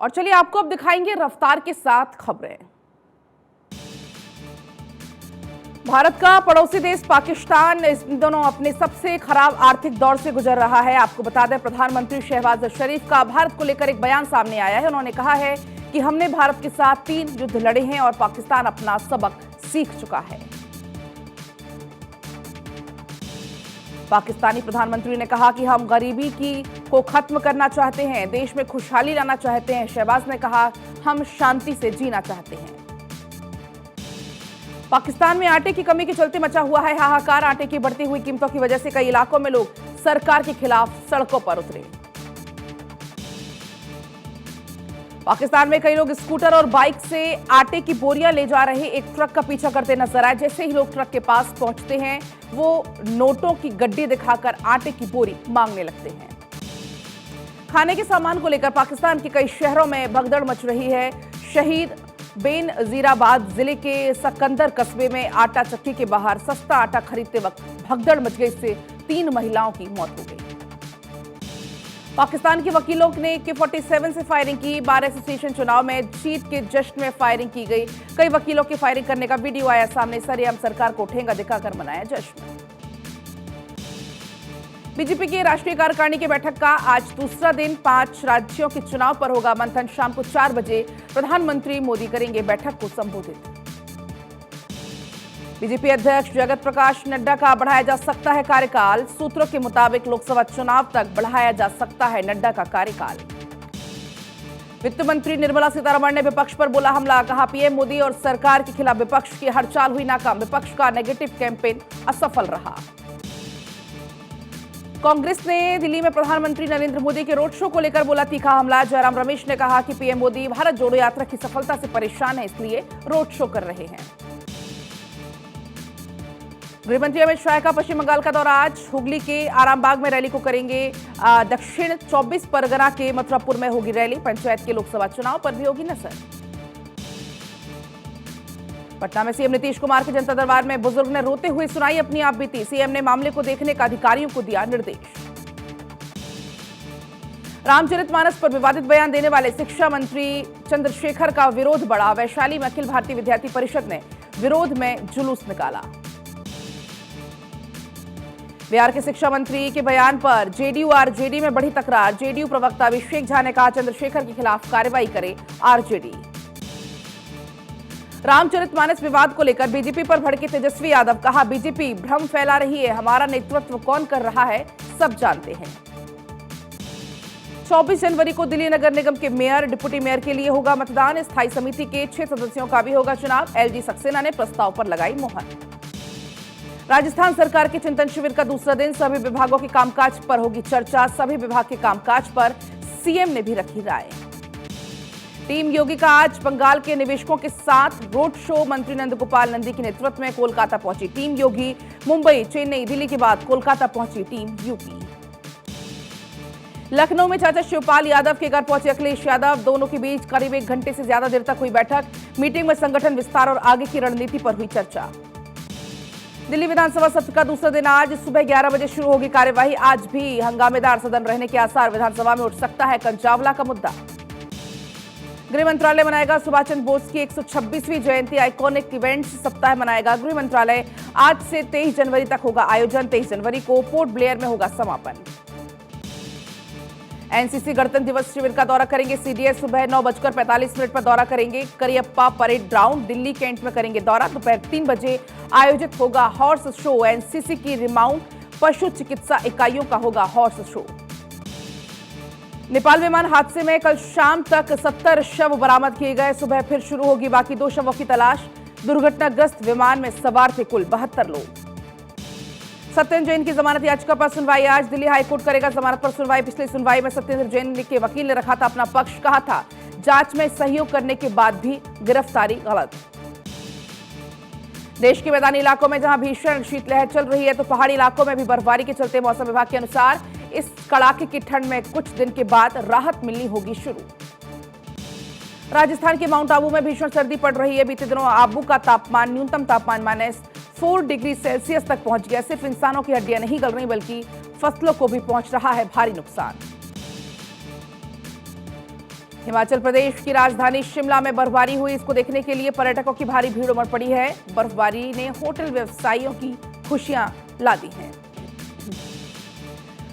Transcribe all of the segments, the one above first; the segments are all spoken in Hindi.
और चलिए आपको अब दिखाएंगे रफ्तार के साथ खबरें। भारत का पड़ोसी देश पाकिस्तान इस दिनों अपने सबसे खराब आर्थिक दौर से गुजर रहा है। आपको बता दें, प्रधानमंत्री शहबाज शरीफ का भारत को लेकर एक बयान सामने आया है। उन्होंने कहा है कि हमने भारत के साथ 3 युद्ध लड़े हैं और पाकिस्तान अपना सबक सीख चुका है। पाकिस्तानी प्रधानमंत्री ने कहा कि हम गरीबी को खत्म करना चाहते हैं, देश में खुशहाली लाना चाहते हैं। शहबाज ने कहा, हम शांति से जीना चाहते हैं। पाकिस्तान में आटे की कमी के चलते मचा हुआ है हाहाकार। आटे की बढ़ती हुई कीमतों की वजह से कई इलाकों में लोग सरकार के खिलाफ सड़कों पर उतरे। पाकिस्तान में कई लोग स्कूटर और बाइक से आटे की बोरियां ले जा रहे एक ट्रक का पीछा करते नजर आए। जैसे ही लोग ट्रक के पास पहुंचते हैं, वो नोटों की गड्डी दिखाकर आटे की बोरी मांगने लगते हैं। खाने के सामान को लेकर पाकिस्तान के कई शहरों में भगदड़ मच रही है। शहीद बेनजीराबाद जिले के सकंदर कस्बे में आटा चक्की के बाहर सस्ता आटा खरीदते वक्त भगदड़ मच गई, इससे 3 महिलाओं की मौत हो गई। पाकिस्तान के वकीलों ने AK-47 से फायरिंग की। बार एसोसिएशन चुनाव में जीत के जश्न में फायरिंग की गई। कई वकीलों के फायरिंग करने का वीडियो आया सामने। सरेआम सरकार को ठेंगा दिखाकर मनाया जश्न। बीजेपी की राष्ट्रीय कार्यकारिणी की बैठक का आज दूसरा दिन 5 राज्यों के चुनाव पर होगा मंथन। शाम को 4 बजे प्रधानमंत्री मोदी करेंगे बैठक को संबोधित। बीजेपी अध्यक्ष जगत प्रकाश नड्डा का बढ़ाया जा सकता है कार्यकाल। सूत्रों के मुताबिक लोकसभा चुनाव तक बढ़ाया जा सकता है नड्डा का कार्यकाल। वित्त मंत्री निर्मला सीतारमण ने विपक्ष पर बोला हमला। कहा, पीएम मोदी और सरकार के खिलाफ विपक्ष की हर चाल हुई नाकाम। विपक्ष का नेगेटिव कैंपेन असफल रहा। कांग्रेस ने दिल्ली में प्रधानमंत्री नरेंद्र मोदी के रोड शो को लेकर बोला तीखा हमला। जयराम रमेश ने कहा कि पीएम मोदी भारत जोड़ो यात्रा की सफलता से परेशान है, इसलिए रोड शो कर रहे हैं। गृहमंत्री अमित शाह का पश्चिम बंगाल का दौरा आज। हुगली के आरामबाग में रैली को करेंगे। दक्षिण 24 परगना के मथुरापुर में होगी रैली। पंचायत के लोकसभा चुनाव पर भी होगी नजर। पटना में सीएम नीतीश कुमार के जनता दरबार में बुजुर्ग ने रोते हुए सुनाई अपनी आप बीती। सीएम ने मामले को देखने का अधिकारियों को दिया निर्देश। रामचरितमानस पर विवादित बयान देने वाले शिक्षा मंत्री चंद्रशेखर का विरोध बढ़ा। वैशाली में अखिल भारतीय विद्यार्थी परिषद ने विरोध में जुलूस निकाला। बिहार के शिक्षा मंत्री के बयान पर जेडीयू आरजेडी में बढ़ी तकरार। जेडीयू प्रवक्ता अभिषेक झा ने कहा, चंद्रशेखर के खिलाफ कार्रवाई करे आरजेडी। रामचरितमानस विवाद को लेकर बीजेपी पर भड़के तेजस्वी यादव। कहा, बीजेपी भ्रम फैला रही है, हमारा नेतृत्व कौन कर रहा है सब जानते हैं। 24 जनवरी को दिल्ली नगर निगम के मेयर डिप्टी मेयर के लिए होगा मतदान। स्थायी समिति के 6 सदस्यों का भी होगा चुनाव। एलजी सक्सेना ने प्रस्ताव पर लगाई मोहर। राजस्थान सरकार के चिंतन शिविर का दूसरा दिन। सभी विभागों के कामकाज पर होगी चर्चा। सभी विभाग के कामकाज पर सीएम ने भी रखी राय। टीम योगी का आज बंगाल के निवेशकों के साथ रोड शो। मंत्री नंदगोपाल नंदी के नेतृत्व में कोलकाता पहुंची टीम योगी। मुंबई, चेन्नई, दिल्ली के बाद कोलकाता पहुंची टीम यूपी। लखनऊ में चाचा शिवपाल यादव के घर पहुंचे अखिलेश यादव। दोनों के बीच करीब 1 घंटे से ज्यादा देर तक हुई बैठक। मीटिंग में संगठन विस्तार और आगे की रणनीति पर हुई चर्चा। दिल्ली विधानसभा सत्र का दूसरा दिन आज सुबह 11 बजे शुरू होगी कार्यवाही। आज भी हंगामेदार सदन रहने के आसार। विधानसभा में उठ सकता है कंचावला का मुद्दा। गृह मंत्रालय मनाएगा सुभाष चंद्र बोस की 126वीं जयंती। आइकॉनिक इवेंट्स सप्ताह मनाएगा गृह मंत्रालय। आज से 23 जनवरी तक होगा आयोजन। 23 जनवरी को पोर्ट ब्लेयर में होगा समापन। एनसीसी गणतंत्र दिवस शिविर का दौरा करेंगे सीडीएस। सुबह 9:45 पर दौरा करेंगे Cariappa parade ground. Delhi Cantt में करेंगे दौरा। दोपहर 3 बजे आयोजित होगा हॉर्स शो। एनसीसी की रिमाउंट पशु चिकित्सा इकाइयों का होगा हॉर्स शो। नेपाल विमान हादसे में कल शाम तक 70 शव बरामद किए गए। सुबह फिर शुरू होगी बाकी 2 शवों की तलाश। दुर्घटनाग्रस्त विमान में सवार थे कुल 72 लोग। सत्येंद्र जैन की जमानत याचिका पर सुनवाई आज। दिल्ली हाईकोर्ट करेगा जमानत पर सुनवाई। पिछली सुनवाई में सत्येंद्र जैन के वकील ने रखा था अपना पक्ष। कहा था, जांच में सहयोग करने के बाद भी गिरफ्तारी गलत। देश के मैदानी इलाकों में जहां भीषण शीतलहर चल रही है, तो पहाड़ी इलाकों में भी बर्फबारी के चलते मौसम विभाग के अनुसार इस कड़ाके की ठंड में कुछ दिन के बाद राहत मिलनी होगी शुरू। राजस्थान के माउंट आबू में भीषण सर्दी पड़ रही है। बीते दिनों आबू का तापमान न्यूनतम तापमान -4 डिग्री सेल्सियस तक पहुंच गया। सिर्फ इंसानों की हड्डियां नहीं गल रही, बल्कि फसलों को भी पहुंच रहा है भारी नुकसान। हिमाचल प्रदेश की राजधानी शिमला में बर्फबारी हुई। इसको देखने के लिए पर्यटकों की भारी भीड़ उमड़ पड़ी है। बर्फबारी ने होटल व्यवसायियों की खुशियां ला दी हैं।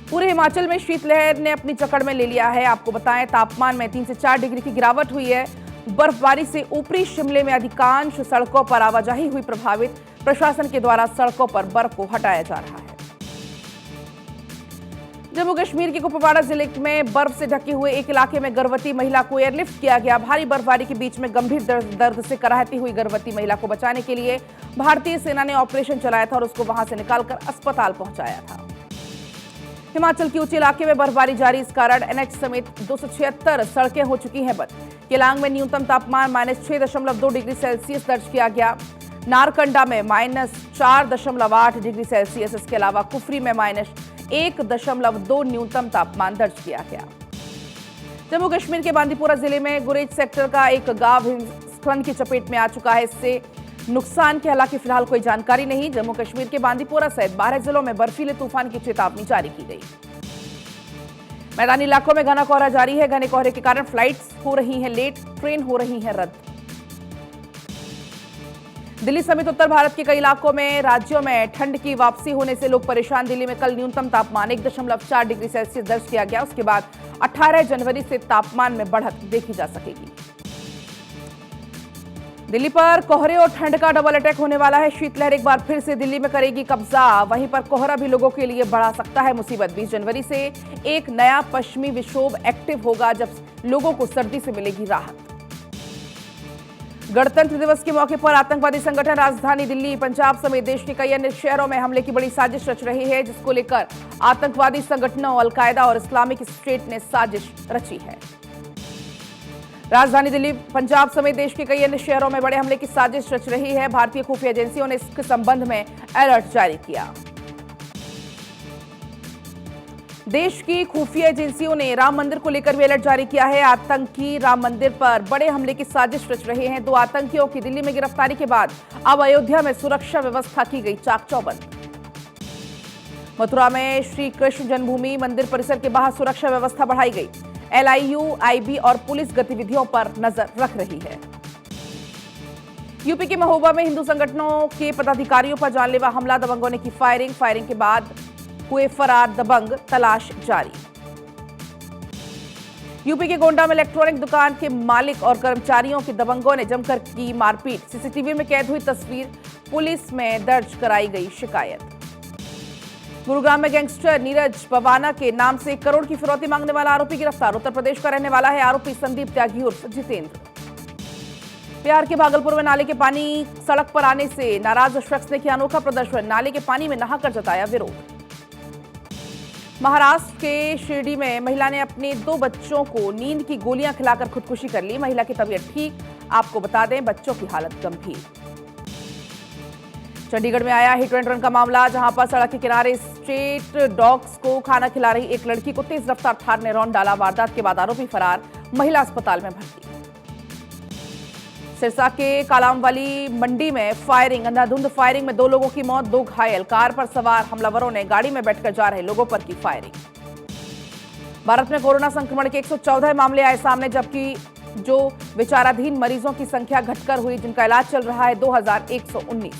पूरे हिमाचल में शीतलहर ने अपनी जकड़ में ले लिया है। आपको बताएं, तापमान में 3 से 4 डिग्री की गिरावट हुई है। बर्फबारी से ऊपरी शिमले में अधिकांश सड़कों पर आवाजाही हुई प्रभावित। प्रशासन के द्वारा सड़कों पर बर्फ को हटाया जा रहा है। जम्मू कश्मीर के कुपवाड़ा जिले में बर्फ से ढके हुए एक इलाके में गर्भवती महिला को एयरलिफ्ट किया गया। भारी बर्फबारी के बीच में गंभीर दर्द से कराहती हुई गर्भवती महिला को बचाने के लिए भारतीय सेना ने ऑपरेशन चलाया था और उसको वहां से निकालकर अस्पताल पहुंचाया था। हिमाचल के ऊंचे इलाके में बर्फबारी जारी, इस कारण एनएच समेत 276 सड़कें हो चुकी हैं बंद। केलांग में न्यूनतम तापमान -6.2 डिग्री सेल्सियस दर्ज किया गया। नारकंडा में -4.8 डिग्री सेल्सियस। इसके अलावा कुफरी में -1.2 न्यूनतम तापमान दर्ज किया गया। जम्मू कश्मीर के बांदीपोरा जिले में गुरेज सेक्टर का एक गांव हिमस्खलन की चपेट में आ चुका है। इससे नुकसान की हालांकि फिलहाल कोई जानकारी नहीं। जम्मू कश्मीर के बांदीपोरा सहित 12 जिलों में बर्फीले तूफान की चेतावनी जारी की गई। मैदानी इलाकों में घना कोहरा जारी है। घने कोहरे के कारण फ्लाइट्स हो रही हैं लेट, ट्रेन हो रही हैं रद्द। दिल्ली समेत उत्तर भारत के कई इलाकों में राज्यों में ठंड की वापसी होने से लोग परेशान। दिल्ली में कल न्यूनतम तापमान 1.4 डिग्री सेल्सियस दर्ज किया गया। उसके बाद 18 जनवरी से तापमान में बढ़त देखी जा सकेगी। दिल्ली पर कोहरे और ठंड का डबल अटैक होने वाला है। शीतलहर एक बार फिर से दिल्ली में करेगी कब्जा। वहीं पर कोहरा भी लोगों के लिए बढ़ा सकता है मुसीबत। 20 जनवरी से एक नया पश्चिमी विक्षोभ एक्टिव होगा, जब लोगों को सर्दी से मिलेगी राहत। गणतंत्र दिवस के मौके पर आतंकवादी संगठन राजधानी दिल्ली, पंजाब समेत देश के कई अन्य शहरों में हमले की बड़ी साजिश रच रही है, जिसको लेकर आतंकवादी संगठनों अलकायदा और इस्लामिक स्टेट ने साजिश रची है। राजधानी दिल्ली, पंजाब समेत देश के कई अन्य शहरों में बड़े हमले की साजिश रच रही है। भारतीय खुफिया एजेंसियों ने इसके संबंध में अलर्ट जारी किया। देश की खुफिया एजेंसियों ने राम मंदिर को लेकर भी अलर्ट जारी किया है। आतंकी राम मंदिर पर बड़े हमले की साजिश रच रहे हैं। 2 आतंकियों की दिल्ली में गिरफ्तारी के बाद अब अयोध्या में सुरक्षा व्यवस्था की गई चाक चौबंद। मथुरा में श्री कृष्ण जन्मभूमि मंदिर परिसर के बाहर सुरक्षा व्यवस्था बढ़ाई गई। LIU, IB और पुलिस गतिविधियों पर नजर रख रही है। यूपी के महोबा में हिंदू संगठनों के पदाधिकारियों पर जानलेवा हमला, दबंगों ने की फायरिंग के बाद हुए फरार दबंग, तलाश जारी। यूपी के गोंडा में इलेक्ट्रॉनिक दुकान के मालिक और कर्मचारियों के दबंगों ने जमकर की मारपीट। सीसीटीवी में कैद हुई तस्वीर, पुलिस में दर्ज कराई गई शिकायत। गुरुग्राम में गैंगस्टर नीरज पवाना के नाम से 1 करोड़ की फिरौती मांगने वाला आरोपी गिरफ्तार। उत्तर प्रदेश का रहने वाला है आरोपी संदीप त्यागी उर्फ जितेंद्र। बिहार के भागलपुर में नाले के पानी सड़क पर आने से नाराज शख्स ने किया अनोखा प्रदर्शन। नाले के पानी में नहाकर जताया विरोध। महाराष्ट्र के शिरडी में महिला ने अपने 2 बच्चों को नींद की गोलियां खिलाकर खुदकुशी कर ली। महिला की तबीयत ठीक, आपको बता दें बच्चों की हालत गंभीर। चंडीगढ़ में आया हिट एंड रन का मामला, जहां पर सड़क के किनारे स्ट्रीट डॉग्स को खाना खिला रही एक लड़की को तेज रफ्तार थार ने रौंद डाला। वारदात के बाद आरोपी फरार, महिला अस्पताल में भर्ती। सिरसा के कालामवाली मंडी में फायरिंग, अंधाधुंध फायरिंग में 2 लोगों की मौत, 2 घायल। कार पर सवार हमलावरों ने गाड़ी में बैठकर जा रहे लोगों पर की फायरिंग। भारत में कोरोना संक्रमण के 114 मामले आए सामने, जबकि जो विचाराधीन मरीजों की संख्या घटकर हुई, जिनका इलाज चल रहा है 2119।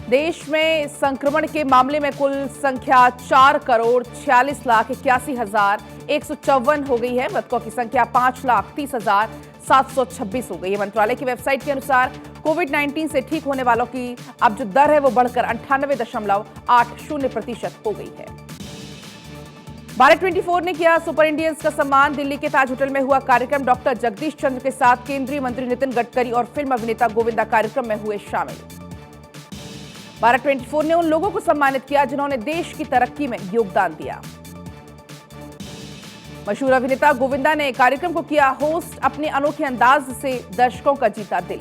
देश में संक्रमण के मामले में कुल संख्या 4,46,81,154 हो गई है। मृतकों की संख्या 5,30,726 हो गई है। मंत्रालय की वेबसाइट के अनुसार कोविड-19 से ठीक होने वालों की अब जो दर है वो बढ़कर 98.80% हो गई है। भारत 24 ने किया सुपर इंडियंस का सम्मान। दिल्ली के ताज होटल में हुआ कार्यक्रम। डॉक्टर जगदीश चंद्र के साथ केंद्रीय मंत्री नितिन गडकरी और फिल्म अभिनेता गोविंदा कार्यक्रम में हुए शामिल। भारत 24 ने उन लोगों को सम्मानित किया जिन्होंने देश की तरक्की में योगदान दिया। मशहूर अभिनेता गोविंदा ने कार्यक्रम को किया होस्ट। अपने अनोखे अंदाज से दर्शकों का जीता दिल।